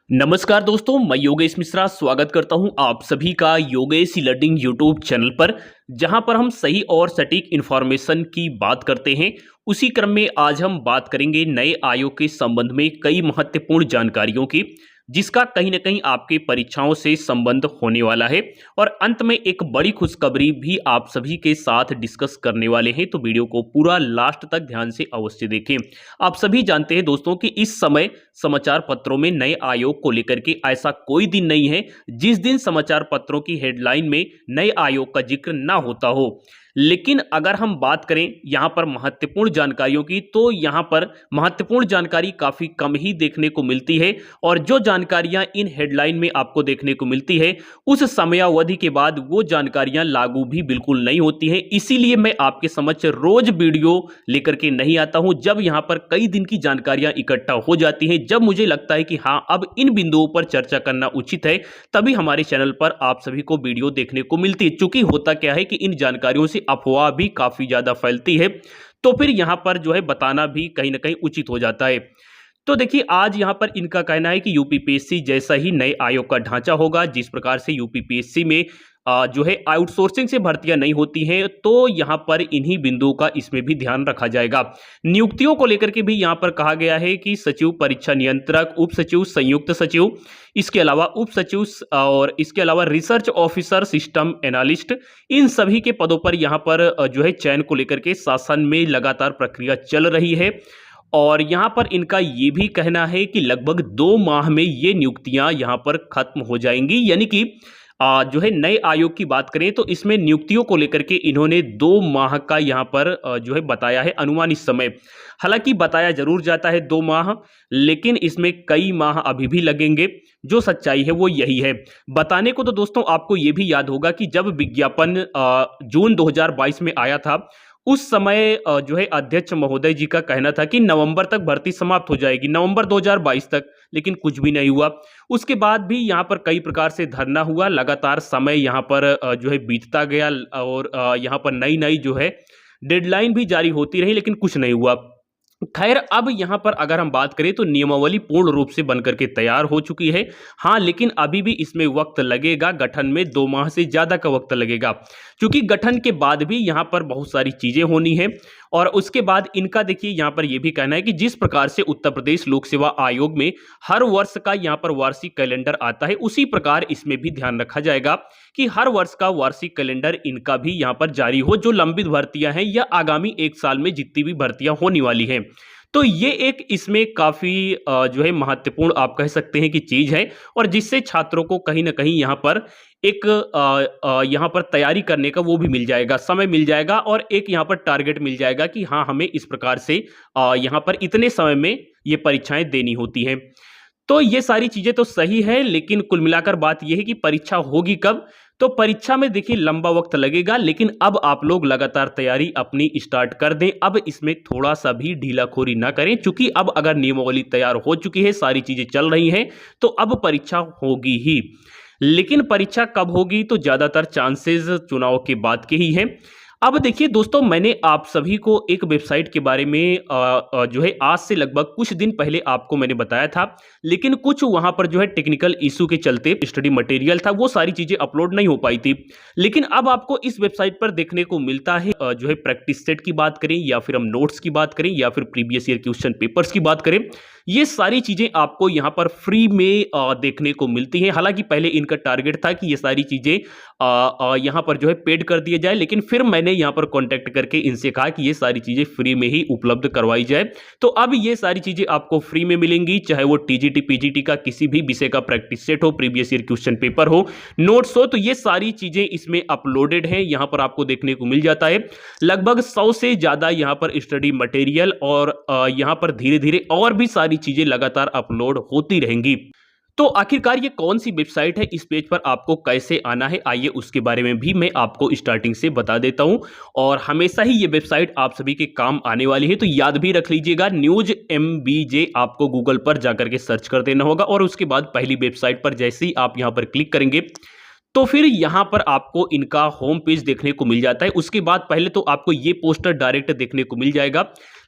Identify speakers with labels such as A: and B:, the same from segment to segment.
A: नमस्कार दोस्तों, मैं योगेश मिश्रा स्वागत करता हूं आप सभी का योगेश लर्निंग यूट्यूब चैनल पर, जहां पर हम सही और सटीक इन्फॉर्मेशन की बात करते हैं। उसी क्रम में आज हम बात करेंगे नए आयोग के संबंध में कई महत्वपूर्ण जानकारियों की, जिसका कहीं ना कहीं आपके परीक्षाओं से संबंध होने वाला है। और अंत में एक बड़ी खुशखबरी भी आप सभी के साथ डिस्कस करने वाले हैं, तो वीडियो को पूरा लास्ट तक ध्यान से अवश्य देखें। आप सभी जानते हैं दोस्तों कि इस समय समाचार पत्रों में नए आयोग को लेकर के ऐसा कोई दिन नहीं है जिस दिन समाचार पत्रों की हेडलाइन में नए आयोग का जिक्र ना होता हो। लेकिन अगर हम बात करें यहां पर महत्वपूर्ण जानकारियों की, तो यहां पर महत्वपूर्ण जानकारी काफी कम ही देखने को मिलती है। और जो जानकारियां इन हेडलाइन में आपको देखने को मिलती है, उस समयावधि के बाद वो जानकारियां लागू भी बिल्कुल नहीं होती हैं। इसीलिए मैं आपके समक्ष रोज वीडियो लेकर के नहीं आता हूं। जब यहां पर कई दिन की जानकारियां इकट्ठा हो जाती हैं, जब मुझे लगता है कि हाँ, अब इन बिंदुओं पर चर्चा करना उचित है, तभी हमारे चैनल पर आप सभी को वीडियो देखने को मिलती है। चूंकि होता क्या है कि इन जानकारियों से अफवाह भी काफी ज्यादा फैलती है, तो फिर यहां पर जो है बताना भी कहीं ना कहीं उचित हो जाता है। तो देखिए, आज यहां पर इनका कहना है कि यूपीपीएससी जैसा ही नए आयोग का ढांचा होगा, जिस प्रकार से यूपीपीएससी में जो है आउटसोर्सिंग से भर्तियां नहीं होती हैं, तो यहां पर इन्हीं बिंदुओं का इसमें भी ध्यान रखा जाएगा। नियुक्तियों को लेकर के भी यहां पर कहा गया है कि सचिव, परीक्षा नियंत्रक, उप सचिव, संयुक्त सचिव, इसके अलावा उप सचिव और इसके अलावा रिसर्च ऑफिसर, सिस्टम एनालिस्ट, इन सभी के पदों पर यहां पर जो है चयन को लेकर के शासन में लगातार प्रक्रिया चल रही है। और यहां पर इनका ये भी कहना है कि लगभग 2 माह में ये नियुक्तियां यहां पर खत्म हो जाएंगी। यानी कि जो है नए आयोग की बात करें तो इसमें नियुक्तियों को लेकर के इन्होंने 2 माह का यहां पर जो है बताया है अनुमानित समय। हालांकि बताया जरूर जाता है 2 माह, लेकिन इसमें कई माह अभी भी लगेंगे। जो सच्चाई है वो यही है। बताने को तो दोस्तों आपको ये भी याद होगा कि जब विज्ञापन जून 2022 में आया था, उस समय जो है अध्यक्ष महोदय जी का कहना था कि नवंबर तक भर्ती समाप्त हो जाएगी, नवंबर 2022 तक। लेकिन कुछ भी नहीं हुआ। उसके बाद भी यहाँ पर कई प्रकार से धरना हुआ, लगातार समय यहाँ पर जो है बीतता गया और यहाँ पर नई नई जो है डेडलाइन भी जारी होती रही, लेकिन कुछ नहीं हुआ। खैर, अब यहाँ पर अगर हम बात करें तो नियमावली पूर्ण रूप से बनकर के तैयार हो चुकी है। हाँ, लेकिन अभी भी इसमें वक्त लगेगा। गठन में 2 माह से ज़्यादा का वक्त लगेगा, क्योंकि गठन के बाद भी यहाँ पर बहुत सारी चीज़ें होनी है। और उसके बाद इनका देखिए यहाँ पर यह भी कहना है कि जिस प्रकार से उत्तर प्रदेश लोक सेवा आयोग में हर वर्ष का यहाँ पर वार्षिक कैलेंडर आता है, उसी प्रकार इसमें भी ध्यान रखा जाएगा कि हर वर्ष का वार्षिक कैलेंडर इनका भी यहाँ पर जारी हो, जो लंबित भर्तियां हैं या आगामी 1 साल में जितनी भी भर्तियां होने वाली हैं। तो ये एक इसमें काफी जो है महत्वपूर्ण आप कह सकते हैं कि चीज है, और जिससे छात्रों को कहीं ना कहीं यहाँ पर एक यहाँ पर तैयारी करने का वो भी मिल जाएगा, समय मिल जाएगा, और एक यहाँ पर टारगेट मिल जाएगा कि हाँ, हमें इस प्रकार से यहाँ पर इतने समय में ये परीक्षाएं देनी होती हैं। तो ये सारी चीजें तो सही है, लेकिन कुल मिलाकर बात यह है कि परीक्षा होगी कब। तो परीक्षा में देखिए लंबा वक्त लगेगा, लेकिन अब आप लोग लगातार तैयारी अपनी स्टार्ट कर दें। अब इसमें थोड़ा सा भी ढीलाखोरी ना करें, क्योंकि अब अगर नियमावली तैयार हो चुकी है, सारी चीजें चल रही हैं, तो अब परीक्षा होगी ही। लेकिन परीक्षा कब होगी, तो ज्यादातर चांसेस चुनाव के बाद के ही हैं। अब देखिए दोस्तों, मैंने आप सभी को एक वेबसाइट के बारे में जो है आज से लगभग कुछ दिन पहले आपको मैंने बताया था, लेकिन कुछ वहां पर जो है टेक्निकल इशू के चलते स्टडी मटेरियल था, वो सारी चीजें अपलोड नहीं हो पाई थी। लेकिन अब आपको इस वेबसाइट पर देखने को मिलता है जो है प्रैक्टिस सेट की बात करें, या फिर हम नोट्स की बात करें, या फिर प्रीवियस ईयर क्वेश्चन पेपर्स की बात करें, ये सारी चीजें आपको यहाँ पर फ्री में देखने को मिलती हैं। हालांकि पहले इनका टारगेट था कि ये सारी चीजें यहाँ पर जो है पेड कर दिए जाए, लेकिन फिर मैंने यहाँ पर कांटेक्ट करके इनसे कहा कि ये सारी चीजें फ्री में ही उपलब्ध करवाई जाए। तो अब ये सारी चीजें आपको फ्री में मिलेंगी, चाहे वो टीजीटी पीजीटी का किसी भी विषय का प्रैक्टिस सेट हो, प्रीवियस ईयर क्वेश्चन पेपर हो, नोट्स हो, तो ये सारी चीजें इसमें अपलोडेड हैं, यहाँ पर आपको देखने को मिल जाता है। लगभग 100 से ज्यादा यहाँ पर स्टडी मटेरियल, और यहाँ पर धीरे धीरे और भी सारी चीजें लगातार अपलोड होती रहेंगी। तो आखिरकार ये कौन सी वेबसाइट है, इस पेज पर आपको कैसे आना है, आइए उसके बारे में भी मैं आपको स्टार्टिंग से बता देता हूं। और हमेशा ही ये वेबसाइट आप सभी के काम आने वाली है, तो याद भी रख लीजिएगा, न्यूज MBJ आपको गूगल पर जाकर के सर्च कर देना होगा, और उसके बाद पहली वेबसाइट पर जैसे ही आप यहां पर क्लिक करेंगे, तो फिर यहां पर आपको इनका होम पेज देखने को मिल जाता है। उसके बाद पहले तो आपको ये पोस्टर डायरेक्ट देखने को मिल जाएगा,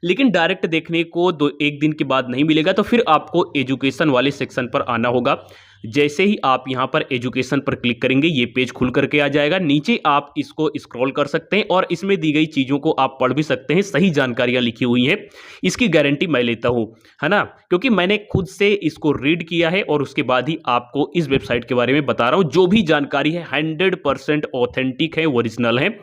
A: लेकिन डायरेक्ट देखने को एक दिन के बाद नहीं मिलेगा, तो फिर आपको एजुकेशन वाले सेक्शन पर आना होगा। जैसे ही आप यहाँ पर एजुकेशन पर क्लिक करेंगे ये पेज खुल करके आ जाएगा। नीचे आप इसको स्क्रॉल कर सकते हैं और इसमें दी गई चीज़ों को आप पढ़ भी सकते हैं। सही जानकारियाँ लिखी हुई हैं, इसकी गारंटी मैं लेता हूँ, है ना, क्योंकि मैंने खुद से इसको रीड किया है और उसके बाद ही आपको इस वेबसाइट के बारे में बता रहा हूँ। जो भी जानकारी है 100% ऑथेंटिक है, ओरिजिनल है।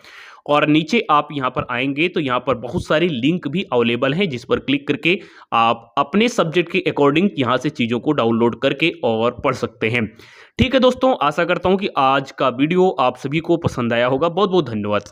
A: और नीचे आप यहाँ पर आएंगे तो यहाँ पर बहुत सारी लिंक भी अवेलेबल हैं, जिस पर क्लिक करके आप अपने सब्जेक्ट के अकॉर्डिंग यहाँ से चीज़ों को डाउनलोड करके और पढ़ सकते हैं। ठीक है दोस्तों, आशा करता हूँ कि आज का वीडियो आप सभी को पसंद आया होगा। बहुत बहुत धन्यवाद।